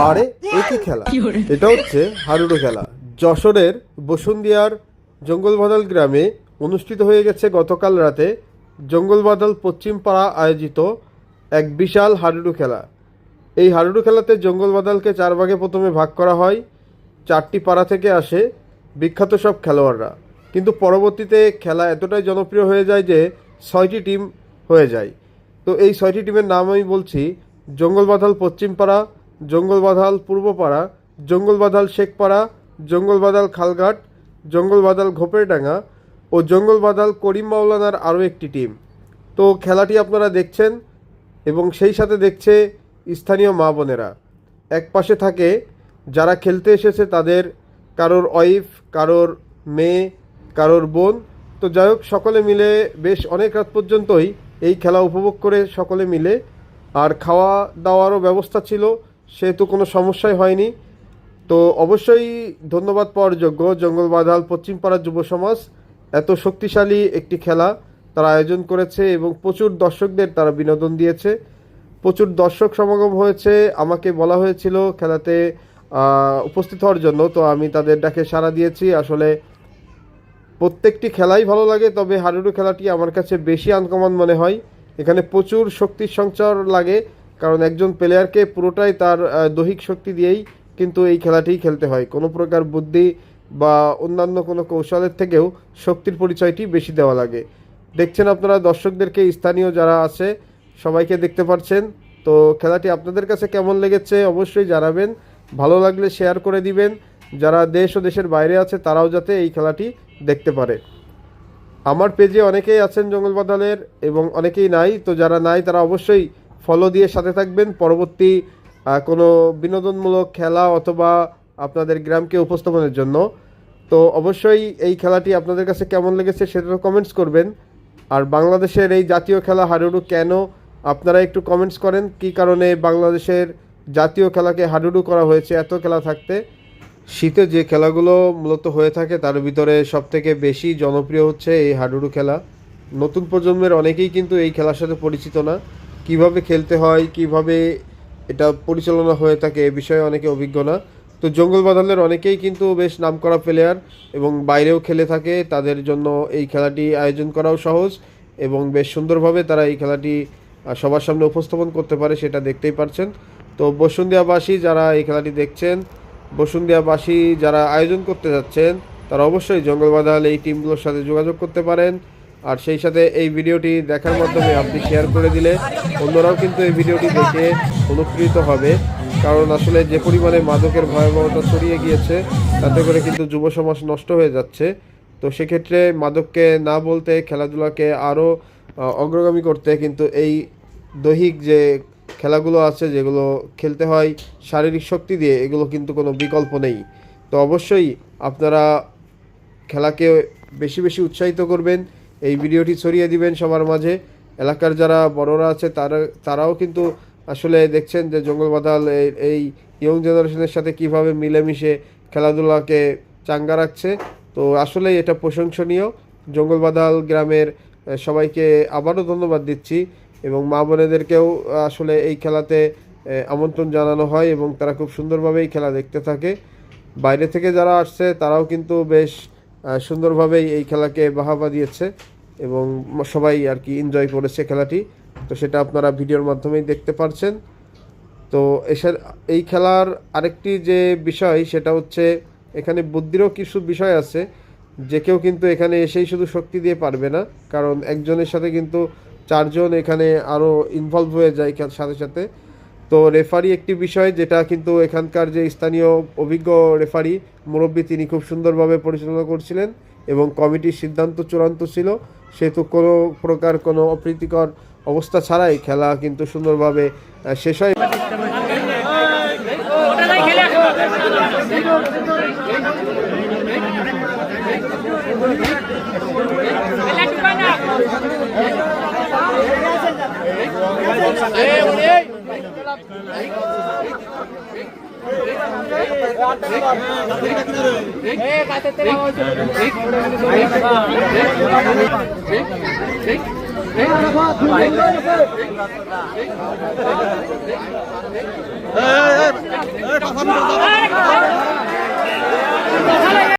আরে একই খেলা, এটা হচ্ছে হাডুডু খেলা। যশোরের বসুন্দিয়ার জঙ্গলবাদাল গ্রামে অনুষ্ঠিত হয়ে গেছে গতকাল রাতে জঙ্গলবাদাল পশ্চিম পাড়া আয়োজিত এক বিশাল হাডুডু খেলা। এই হাডুডু খেলাতে জঙ্গলবাদালকে 4 ভাগে প্রথমে ভাগ করা হয়। 4টি পাড়া থেকে আসে বিখ্যাত সব খেলোয়াড়রা, কিন্তু পরবর্তীতে খেলা এতটাই জনপ্রিয় হয়ে যায় যে 6টি টিম হয়ে যায়। তো এই 6টি টিমের নাম আমি বলছি: জঙ্গলবাদাল পশ্চিম পাড়া, জঙ্গলবাদাল পূর্বপাড়া, জঙ্গলবাদাল শেখপাড়া, জঙ্গলবাদাল খালঘাট, জঙ্গলবাদাল ঘোপেরডাঙ্গা ও জঙ্গলবাদাল করিম মাওলানার আরও একটি টিম। তো খেলাটি আপনারা দেখছেন এবং সেই সাথে দেখছে স্থানীয় মা বোনেরা। এক পাশে থাকে যারা খেলতে এসেছে তাদের কারোর ওয়াইফ, কারোর মেয়ে, কারোর বোন। তো যাই হোক, সকলে মিলে বেশ অনেক রাত পর্যন্তই এই খেলা উপভোগ করে সকলে মিলে, আর খাওয়া দাওয়ারও ব্যবস্থা ছিল, সেহেতু কোনো সমস্যাই হয়নি। তো অবশ্যই ধন্যবাদ পাওয়ার যোগ্য জঙ্গলবাদাল পশ্চিম পাড়ার যুব সমাজ। এত শক্তিশালী একটি খেলা তারা আয়োজন করেছে এবং প্রচুর দর্শকদের তারা বিনোদন দিয়েছে। প্রচুর দর্শক সমাগম হয়েছে। আমাকে বলা হয়েছিল খেলাতে উপস্থিত হওয়ার জন্য, তো আমি তাদের ডাকে সাড়া দিয়েছি। আসলে প্রত্যেকটি খেলাই ভালো লাগে, তবে হাডুডু খেলাটি আমার কাছে বেশি আনকমন মনে হয়। এখানে প্রচুর শক্তির সঞ্চার লাগে, কারণ একজন প্লেয়ারকে পুরোটাই তার দৈহিক শক্তি দিয়েই কিন্তু এই খেলাটি খেলতে হয়। কোনো প্রকার বুদ্ধি বা অন্যান্য কোনো কৌশলের থেকেও শক্তির পরিচয়টি বেশি দেওয়া লাগে। দেখছেন আপনারা দর্শকদেরকে, স্থানীয় যারা আছে সবাইকে দেখতে পাচ্ছেন। তো খেলাটি আপনাদের কাছে কেমন লেগেছে অবশ্যই জানাবেন। ভালো লাগলে শেয়ার করে দিবেন। যারা দেশ ও দেশের বাইরে আছে তারাও যাতে এই খেলাটি দেখতে পারে। আমার পেজে অনেকেই আছেন জঙ্গলবাদালের এবং অনেকেই নাই। তো যারা নাই তারা অবশ্যই ফলো দিয়ে সাথে থাকবেন পরবর্তী কোনো বিনোদনমূলক খেলা অথবা আপনাদের গ্রামকে উপস্থাপনের জন্য। তো অবশ্যই এই খেলাটি আপনাদের কাছে কেমন লেগেছে সেটা কমেন্টস করবেন। আর বাংলাদেশের এই জাতীয় খেলা হাডুডু কেন, আপনারা একটু কমেন্টস করেন কী কারণে বাংলাদেশের জাতীয় খেলাকে হাডুডু করা হয়েছে এত খেলা থাকতে। শীতে যে খেলাগুলো মূলত হয়ে থাকে তার ভিতরে সবথেকে বেশি জনপ্রিয় হচ্ছে এই হাডুডু খেলা। নতুন প্রজন্মের অনেকেই কিন্তু এই খেলার সাথে পরিচিত না। কিভাবে খেলতে হয়, কিভাবে এটা পরিচালনা হয়ে থাকে এ বিষয়ে অনেকে অভিজ্ঞ না। তো জঙ্গলবাদালের অনেকেই কিন্তু বেশ নামকরা প্লেয়ার এবং বাইরেও খেলে থাকে, তাদের জন্য এই খেলাটি আয়োজন করাও সহজ এবং বেশ সুন্দরভাবে তারা এই খেলাটি সবার সামনে উপস্থাপন করতে পারে, সেটা দেখতেই পারছেন। তো বসুন্দিয়াবাসী যারা এই খেলাটি দেখছেন, বসুন্দিয়াবাসী যারা আয়োজন করতে যাচ্ছেন, তারা অবশ্যই জঙ্গলবাদাল এই টিমগুলোর সাথে যোগাযোগ করতে পারেন। আর সেই সাথে এই ভিডিওটি দেখার মাধ্যমে আপনি শেয়ার করে দিলে অন্যরাও কিন্তু এই ভিডিওটি দেখে অনুপ্রেরিত হবে। কারণ আসলে যে পরিমাণে মাদকের ভয়াবহতা ছড়িয়ে গিয়েছে তাতে করে কিন্তু যুব সমাজ নষ্ট হয়ে যাচ্ছে। তো সেক্ষেত্রে মাদককে না বলতে খেলাধুলাকে আরও অগ্রগামী করতে কিন্তু এই দৈহিক যে খেলাগুলো আছে যেগুলো খেলতে হয় শারীরিক শক্তি দিয়ে, এগুলো কিন্তু কোনো বিকল্প নেই। তো অবশ্যই আপনারা খেলাকে বেশি বেশি উৎসাহিত করবেন, এই ভিডিওটি ছড়িয়ে দিবেন সবার মাঝে। এলাকার যারা বড়রা আছে তারাও কিন্তু আসলে দেখছেন যে জঙ্গলবাদাল এই ইয়ং জেনারেশনের সাথে কিভাবে মিলেমিশে খেলাধুলাকে চাঙ্গা রাখছে। তো আসলে এটা প্রশংসনীয়। জঙ্গলবাদাল গ্রামের সবাইকে আবারও ধন্যবাদ দিচ্ছি এবং মা বোনেদেরকেও আসলে এই খেলাতে আমন্ত্রণ জানানো হয় এবং তারা খুব সুন্দরভাবে এই খেলা দেখতে থাকে। বাইরে থেকে যারা আসছে তারাও কিন্তু বেশ সুন্দরভাবেই এই খেলাকে বাহাবা দিয়েছে এবং সবাই আর কি এনজয় করেছে খেলাটি। তো সেটা আপনারা ভিডিওর মাধ্যমেই দেখতে পারছেন। তো এই খেলার আরেকটি যে বিষয় সেটা হচ্ছে এখানে বুদ্ধিরও কিছু বিষয় আছে, যে কেউ কিন্তু এখানে এসেই শুধু শক্তি দিয়ে পারবে না, কারণ একজনের সাথে কিন্তু 4 জন এখানে আরও ইনভলভ হয়ে যায় সাথে সাথে। তো রেফারি একটি বিষয়, যেটা কিন্তু এখানকার যে স্থানীয় অভিজ্ঞ রেফারি মুরব্বী তিনি খুব সুন্দরভাবে পরিচালনা করছিলেন এবং কমিটির সিদ্ধান্ত চূড়ান্ত ছিল, সেহেতু কোনো প্রকার কোনো অপ্রীতিকর অবস্থা ছাড়াই খেলা কিন্তু সুন্দরভাবে শেষ হয়। কথা